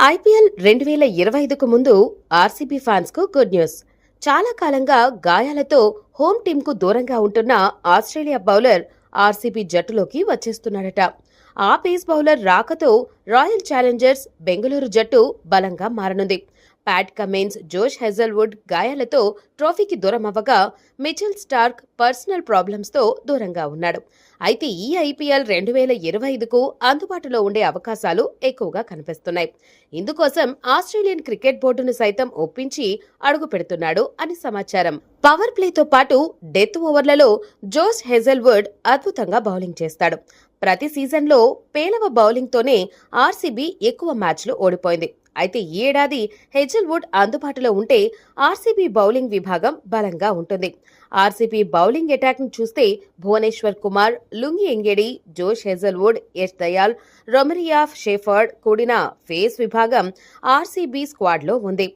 IPL 2025కు ముందు RCB fans కు good news. చాలా కాలంగా గాయాలతో హోమ్ టీంకు దూరంగా ఉంటున్న ఆస్ట్రేలియా బౌలర్ ఆర్సీబీ జట్టులోకి వచ్చేస్తున్నాడట. ఆ పేస్ బౌలర్ రాకతో రాయల్ ఛాలెంజర్స్ బెంగళూరు జట్టు బలంగా మారనుంది. ప్యాట్ కమిన్స్, జోష్ హెజల్వుడ్ గాయాలతో ట్రోఫీకి దూరమవ్వగా మిచెల్ స్టార్క్ పర్సనల్ ప్రాబ్లమ్స్తో దూరంగా ఉన్నాడు. అయితే ఈ ఐపీఎల్ 2025కు అందుబాటులో ఉండే అవకాశాలు ఎక్కువగా కనిపిస్తున్నాయి. ఇందుకోసం ఆస్ట్రేలియన్ క్రికెట్ బోర్డును సైతం ఒప్పించి అడుగు పెడుతున్నాడు అని సమాచారం. పవర్ ప్లేతో పాటు డెత్ ఓవర్లలో జోష్ హెజల్వుడ్ అద్భుతంగా బౌలింగ్ చేస్తాడు. ప్రతి సీజన్లో పేలవ బౌలింగ్తోనే ఆర్సీబీ ఎక్కువ మ్యాచ్లు ఓడిపోయింది. అయితే ఈ ఏడాది హెజల్వుడ్ అందుబాటులో ఉంటే ఆర్సీబీ బౌలింగ్ విభాగం బలంగా ఉంటుంది. ఆర్సీబీ బౌలింగ్ అటాక్ ను చూస్తే భువనేశ్వర్ కుమార్, లుంగి ఎంగేడి, జోష్ హెజల్వుడ్, యష్ దయాల్, రొమరియా షెఫర్డ్ కూడిన ఫేస్ విభాగం ఆర్సీబీ స్క్వాడ్లో ఉంది.